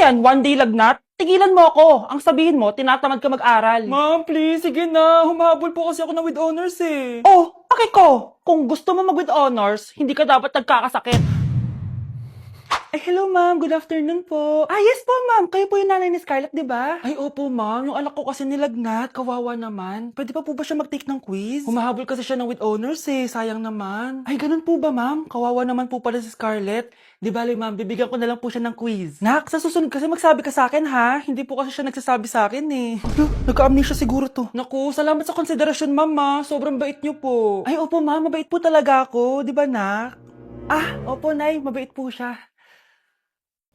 yan? One day lagnat? Tigilan mo ako. Ang sabihin mo, tinatamad ka mag-aral. Ma'am, please, sige na. Humahabol po kasi ako na with honors eh. Oh, ko. Kung gusto mo mag-with honors, hindi ka dapat nagkakasakit. Ay, hello ma'am. Good afternoon po. Ah, yes po, ma'am. Kayo po yung nanay ni Scarlett, di ba? Ay, opo ma'am. Yung anak ko kasi nilagnat. Kawawa naman. Pwede pa po ba siya mag-take ng quiz? Humahabol kasi siya ng with honors eh. Sayang naman. Ay, ganun po ba ma'am? Kawawa naman po pala si Scarlett. Di bale ma'am, bibigyan ko na lang po siya ng quiz. Nak, sa susunod kasi magsabi ka sa akin ha. Hindi po kasi siya nagsasabi sa akin eh. Nagka-amnesia siguro to. Naku, salamat sa konsiderasyon ma'am ha. Sobrang bait niyo po. Ay, opo ma'am. Mabait po talaga ako. Di ba nak? Ah, opo nay. Mabait po siya.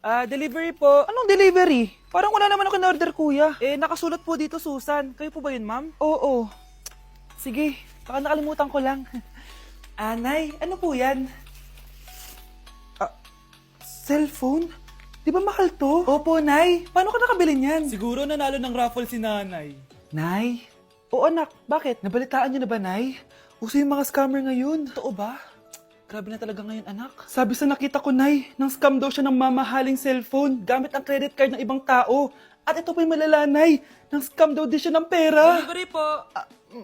Delivery po. Anong delivery? Parang wala naman ako in-order, kuya. Nakasulat po dito, Susan. Kayo po ba yun, ma'am? Oo. Sige, baka nakalimutan ko lang. Nay, ano po yan? Cellphone? Di ba mahal to? Opo, Nay. Paano ka nakabili niyan? Siguro nanalo ng raffle si nanay. Nay? Oo, anak. Bakit? Nabalitaan niyo na ba, Nay? Uso yung mga scammer ngayon. Totoo ba? Grabe na talaga ngayon, anak. Sabi sa nakita ko, Nay, nang scam daw siya ng mamahaling cellphone gamit ang credit card ng ibang tao. At ito pa yung malalanay, nang scam daw din siya ng pera. Delivery po.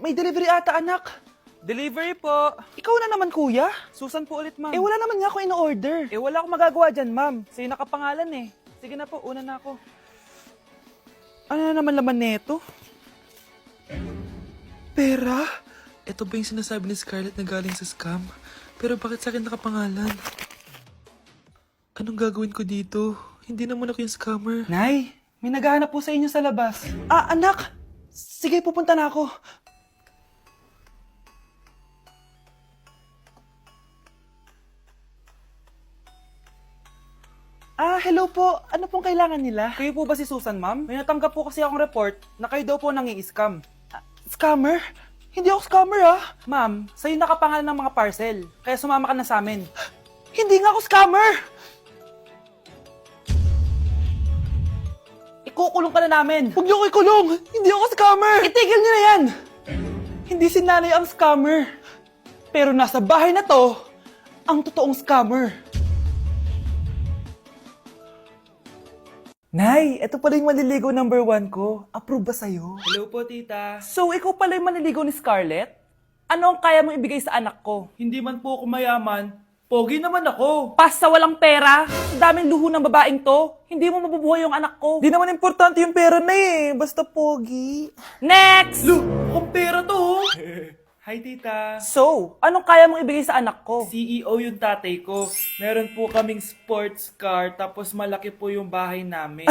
May delivery ata, anak. Delivery po. Ikaw na naman, kuya. Susan po ulit, ma'am. Wala naman nga ako in-order. Wala akong magagawa dyan, ma'am. Sa'yo nakapangalan eh. Sige na po, una na ako. Ano na naman laman neto? Pera? Ito ba yung sinasabi ni Scarlett na galing sa scam? Pero bakit sa akin nakapangalan? Anong gagawin ko dito? Hindi naman ako yung scammer. Nay, may naghahanap po sa inyo sa labas. Anak! Sige, pupunta na ako. Hello po. Ano pong kailangan nila? Kayo po ba si Susan, ma'am? May natanggap po kasi akong report na kayo daw po nangi-scam. Scammer? Hindi ako scammer Ma'am, sa'yo nakapangalan ng mga parcel. Kaya sumama ka na sa amin. Hindi nga ako scammer! Ikukulong ka na namin. Huwag niyo ko ikulong! Hindi ako scammer! Itigil niyo na yan! Hindi si nanay ang scammer. Pero nasa bahay na to, ang totoong scammer. Nay, ito pala yung manliligaw number 1 ko. Approve ba sa'yo? Hello po, tita. So, ikaw pala yung manliligaw ni Scarlett? Ano ang kaya mong ibigay sa anak ko? Hindi man po ako mayaman. Pogi naman ako. Pas sa walang pera, sa daming luho ng babaeng to, hindi mo mabubuhay yung anak ko. Di naman importante yung pera na basta pogi. Next! Mukhang pera to. Hi, tita. So, anong kaya mong ibigay sa anak ko? CEO yung tatay ko. Meron po kaming sports car, tapos malaki po yung bahay namin.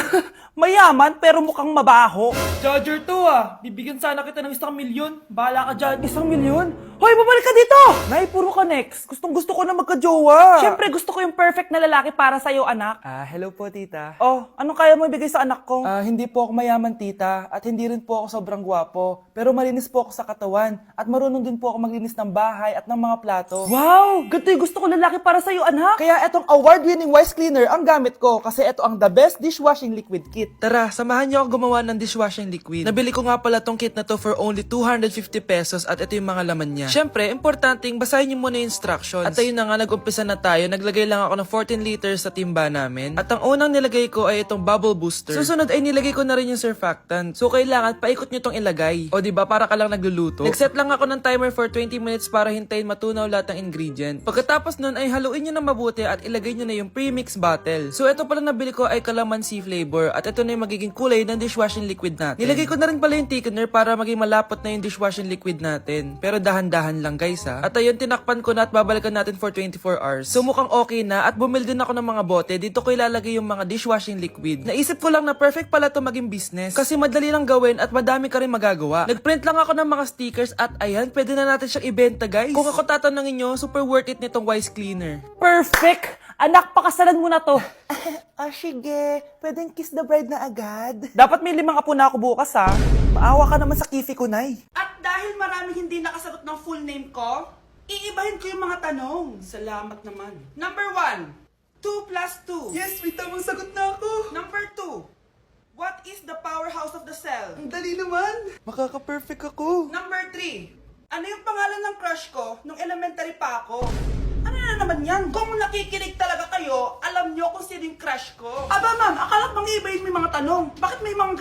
Mayaman pero mukhang mabaho. Charger to Bibigyan sana kita ng 1,000,000. Bahala ka dyan. 1,000,000? Hoy, babalik ka dito! Nay, puro ka next. Gustong gusto ko na magka-jowa. Siyempre, gusto ko yung perfect na lalaki para sa'yo, anak. Hello po, tita. Oh, anong kaya mo ibigay sa anak ko? Hindi po ako mayaman, tita. At hindi rin po ako sobrang gwapo. Pero malinis po ako sa katawan. At marunong din po ako maglinis ng bahay at ng mga plato. Wow! Ganito yung gusto ko lalaki para sa'yo, anak. Kaya etong award-winning Wise Cleaner ang gamit ko kasi ito ang the best dishwashing liquid kit. Tara, samahan niyo ako gumawa ng dishwashing liquid. Nabili ko nga pala tong kit na to for only 250 pesos at ito yung mga laman niya. Siyempre, importanteng basahin niyo muna yung instructions. At ayun na nga, nag-umpisa na tayo. Naglagay lang ako ng 14 liters sa timba namin. At ang unang nilagay ko ay itong bubble booster. Susunod ay nilagay ko na rin yung surfactant. So kailangan paikot niyo tong ilagay. O diba, para ka lang nagluluto. Nag-set lang ako ng timer for 20 minutes para hintayin matunaw lahat ng ingredient. Pagkatapos nun ay haluin nyo na mabuti at ilagay nyo na yung premix bottle. So ito pala nabili ko ay calamansi flavor at ito na yung magiging kulay ng dishwashing liquid natin. Nilagay ko na rin pala yung thickener para maging malapot na yung dishwashing liquid natin. Pero dahan-dahan lang guys At ayun, tinakpan ko na at babalikan natin for 24 hours. So mukhang okay na at bumili din ako ng mga bote. Dito ko ilalagay yung mga dishwashing liquid. Naisip ko lang na perfect pala to maging business kasi madali lang gawin at madami ka rin magagawa. Nagprint lang ako ng mga stickers at ayan, pwede na natin siyang ibenta guys. Kung ako tatanungin nyo, super worth it nitong Wise Cleaner. Perfect! Anak, pakasalan mo na to. Sige. Pwedeng kiss the bride na agad. Dapat may 5 apo na ako bukas, Maawa ka naman sa kifi ko, Nay. At dahil maraming hindi nakasagot ng full name ko, iibahin ko yung mga tanong. Salamat naman. Number 1, 2 plus 2. Yes, may tamang sagot na ako. Number 2, what is the powerhouse of the cell? Ang dali naman. Makaka-perfect ako. Number 3, ano yung pangalan ng crush ko nung elementary pa ako? Ano na naman yan? Kung nakikinig talaga kayo, alam nyo kung sino yung crush ko. Aba ma'am, akala bang iba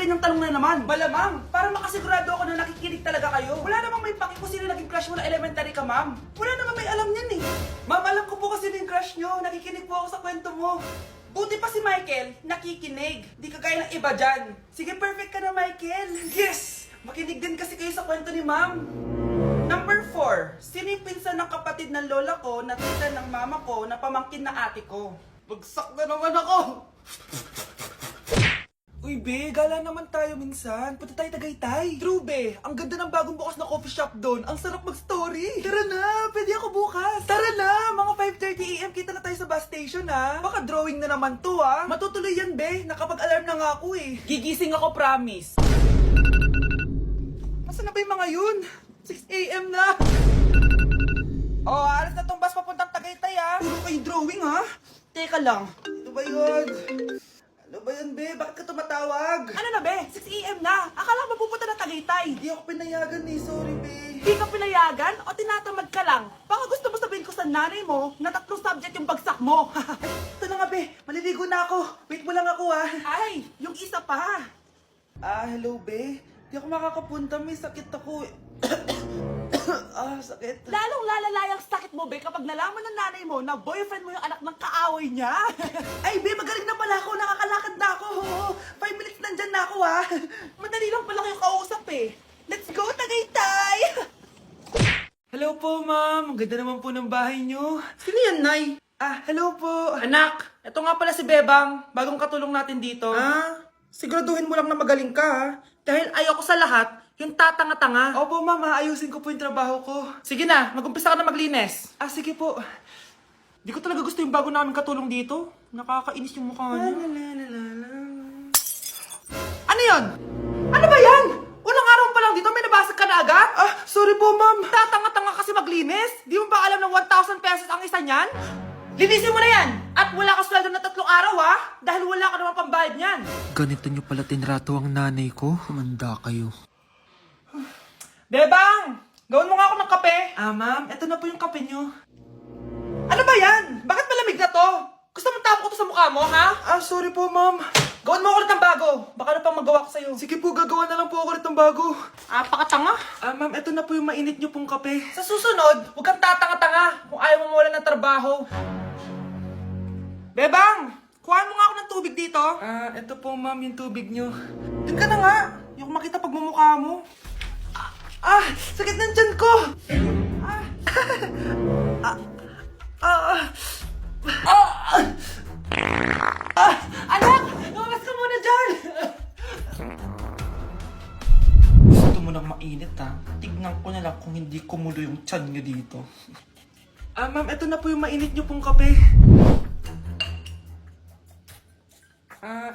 ganyang tanong na naman? Malamang, para makasigurado ako na nakikinig talaga kayo. Wala namang may paki kung sino naging crush mo na elementary ka, ma'am. Wala namang may alam yan eh. Ma'am, alam ko po kasi yung crush nyo. Nakikinig po ako sa kwento mo. Buti pa si Michael, nakikinig. Di kagaya ng iba dyan. Sige, perfect ka na, Michael. Yes! Makinig din kasi kayo sa kwento ni ma'am. Number 4. Sino yung pinsan ng kapatid ng lola ko na tita ng mama ko na pamangkin na ate ko? Bagsak na naman ako! Uy, be, gala naman tayo minsan. Punta tayo Tagaytay. True, be. Ang ganda ng bagong bukas na coffee shop doon. Ang sarap mag-story. Tara na, pwede ako bukas. Tara na, mga 5:30 AM kita na tayo sa bus station, ha? Baka drawing na naman to, ha? Matutuloy yan, be. Nakapag-alarm na nga ako, eh. Gigising ako, promise. Nasaan na ba yung mga yun? 6 AM na. Oh, alas na tong bus papuntang Tagaytay, ha? Puro kayo drawing, ha? Teka lang. Ano ba yun? Ano ba yun, be? Bakit ka tumatawag? Ano na, be? 6 AM na. Akala mo pupunta na Tagaytay. Hindi ako pinayagan eh. Sorry, be. Hindi ka pinayagan o tinatamad ka lang? Baka gusto mo sabihin ko sa nanay mo na 3 subject yung bagsak mo. Ito na nga, be. Maliligo na ako. Wait mo lang ako, ha? Ay, yung isa pa. Hello, be. Hindi ako makakapunta. May sakit ako. Sakit. Lalong lalala yung sakit mo, be, kapag nalaman ng nanay mo na boyfriend mo yung anak ng kaaway niya. Ay, be, magaling na pala ako. Nakakalakad na ako. 5 minutes nandyan na ako, ha. Madali lang pala kayo kausap, eh. Let's go, Tagaytay! Hello po, ma'am. Ang ganda naman po ng bahay niyo. Sino yan, Nay? Hello po. Anak, ito nga pala si Bebang. Bagong katulong natin dito. Siguraduhin mo lang na magaling ka, ha. Dahil ayoko sa lahat, yung tatanga-tanga. Opo, ma'am. Ayusin ko po yung trabaho ko. Sige na, mag-umpisa ka na maglinis. Sige po. Di ko talaga gusto yung bago namin katulong dito. Nakakainis yung mukha niya. Ano yun? Ano ba yan? Unang araw pa lang dito, may nabasag ka na agad? Sorry po, ma'am. Tatanga-tanga kasi maglinis? Di mo ba alam na 1,000 pesos ang isa niyan? Linisin mo na yan! At wala ka sweldo na 3 araw, ha? Dahil wala ka naman pambayad niyan. Ganito nyo pala tinrato ang nanay ko. Humanda kayo. Bebang! Gawin mo nga ako ng kape. Ma'am, eto na po yung kape nyo. Ano ba yan? Bakit malamig na to? Gusto mo tapo ko to sa mukha mo, ha? Sorry po, ma'am. Gawin mo ako ulit ng bago. Baka na pang magawa ko sa'yo. Sige po, gagawa na lang po ako ulit ng bago. Pakatanga. Ma'am, eto na po yung mainit nyo pong kape. Sa susunod, huwag kang tatanga-tanga kung ayaw mo mawala ng trabaho. Bebang! Kuhaan mo nga ako ng tubig dito. Eto po, ma'am, yung tubig nyo. Doon ka na nga. Yung makita pagmumukha mo. Sakit ng tiyan ko! Anak! Lumabas ka muna dyan! Gusto mo nang mainit, ha? Tignan ko na lang kung hindi kumulo yung tiyan nyo dito. Ma'am, eto na po yung mainit nyo pong kape.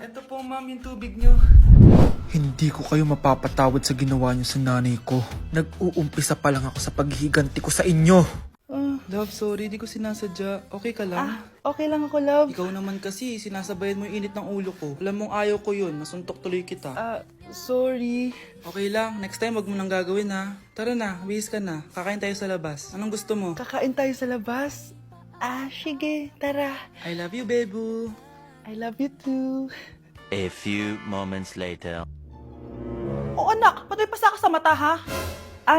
Eto po, ma'am, yung tubig nyo. Hindi ko kayo mapapatawad sa ginawa niyo sa nanay ko. Nag-uumpisa pa lang ako sa paghihiganti ko sa inyo. Love, sorry, di ko sinasadya. Okay ka lang? Okay lang ako, love. Ikaw naman kasi, sinasabayan mo yung init ng ulo ko. Alam mong ayaw ko yun, nasuntok tuloy kita. Sorry. Okay lang, next time wag mo nang gagawin ha. Tara na, bihis ka na. Kakain tayo sa labas. Anong gusto mo? Kakain tayo sa labas. Sige, tara. I love you, Bebu. I love you too. A few moments later. Anak, patay pa sa ka sa mata, ha?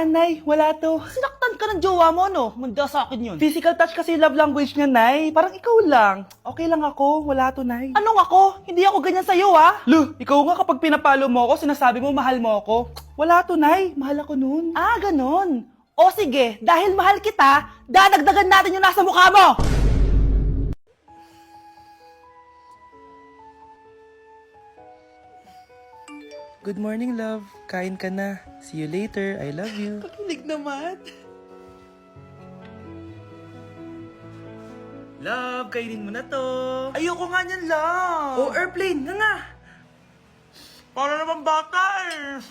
Nay, wala to. Sinaktan ka ng jowa mo, no? Manda sa akin yun. Physical touch kasi yung love language niya, Nay. Parang ikaw lang. Okay lang ako, wala to, Nay. Anong ako? Hindi ako ganyan sa'yo, ha? Ikaw nga kapag pinapalo mo ako, sinasabi mo mahal mo ako. Wala to, Nay. Mahal ako nun. Ganon. O sige, dahil mahal kita, dadagdagan natin yung nasa mukha mo! Good morning, love. Kain ka na. See you later. I love you. Pakilig naman. Love, kainin mo na to. Ayoko nga niyan, love. Airplane. Nga. Para naman bata eh.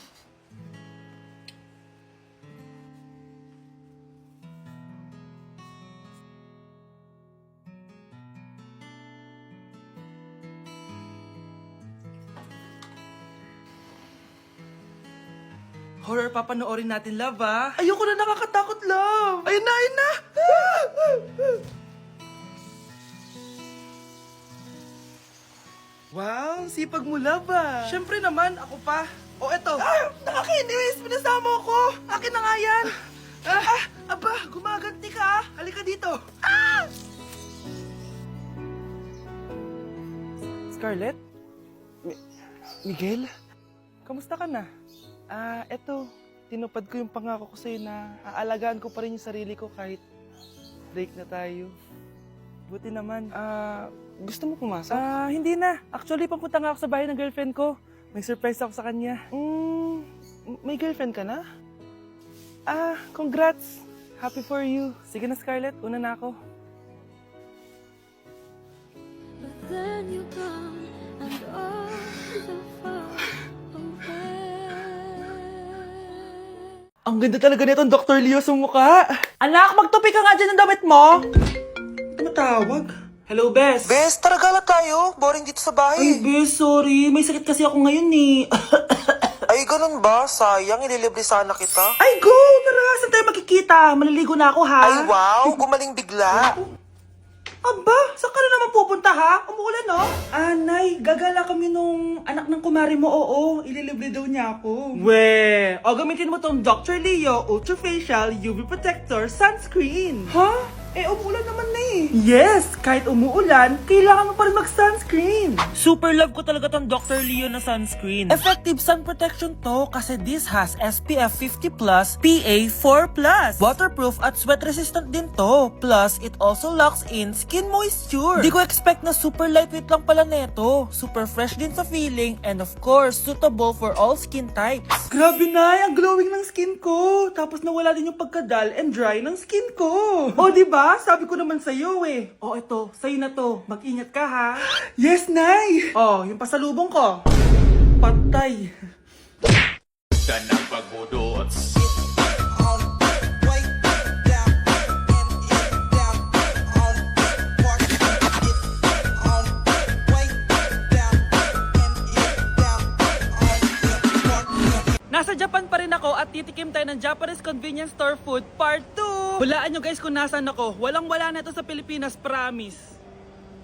Horror papanoorin natin, love, ha? Ayoko na, nakakatakot, love. Ayun na, ayun na. Wow, sipag mo laba. Siyempre naman, ako pa. O eto. Nakakainis, pinasama ko. Akin na nga yan. Aba, gumaganti ka. Halika dito. Scarlett? Miguel? Kamusta ka na? Eto, tinupad ko yung pangako ko sa'yo na aalagaan ko pa rin yung sarili ko kahit break na tayo. Buti naman. Gusto mo pumasok? Hindi na. Actually, papunta nga ako sa bahay ng girlfriend ko. May surprise ako sa kanya. May girlfriend ka na? Congrats. Happy for you. Sige na, Scarlett. Una na ako. But then you come and all so far away. Ang ganda talaga nitong Dr. Leo sa mukha. Anak, magtupi ka nga dyan ng damit mo. Tumatawag. Hello, Bes. Bes, tara gala tayo. Boring dito sa bahay. Ay, Bes, sorry. May sakit kasi ako ngayon eh. Ay, ganun ba? Sayang, ililibre sana kita. Ay, go! Tara, saan tayo makikita? Maliligo na ako, ha? Ay, wow! Gumaling bigla. Aba, saan ka na naman pupunta, ha? Umuulan, no? Nay, gagala kami nung anak ng kumari mo, oo. Ililibre daw niya ako. We, o gamitin mo tong Dr. Leo Ultra Facial UV Protector Sunscreen. Ha? Umuulan naman na eh. Yes, kahit umuulan, kailangan mo pa rin mag-sunscreen. Super love ko talaga tong Dr. Leo na sunscreen. Effective sun protection to kasi this has SPF 50+, PA 4+. Waterproof at sweat resistant din to. Plus, it also locks in skin moisture. Di ko expect na super lightweight lang pala neto. Super fresh din sa feeling and of course, suitable for all skin types. Grabe na, ang glowing ng skin ko. Tapos nawala din yung pagkadal and dry ng skin ko. O, diba? Sabi ko naman sa'yo eh. O, ito, sa'yo na to. Mag-ingat ka ha. Yes, Nay! O, yung pasalubong ko. Patay. Nasa Japan pa rin ako at titikim tayo ng Japanese convenience store food part 2. Hulaan nyo guys kung nasaan ako. Walang-wala na ito sa Pilipinas, promise.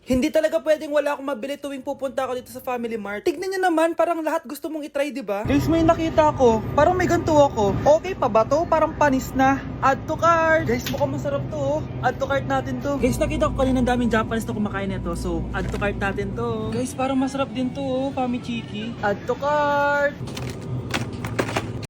Hindi talaga pwedeng wala akong mabili tuwing pupunta ako dito sa Family Mart. Tignan nyo naman, parang lahat gusto mong itry, di ba? Guys, may nakita ko. Parang may ganito ako. Okay pa ba to? Parang panis na. Add to cart. Guys, mukhang masarap to. Oh. Add to cart natin to. Guys, nakita ko kanina daming Japanese na kumakain nito. So, add to cart natin to. Guys, parang masarap din to. Pami Chiki. Add to cart.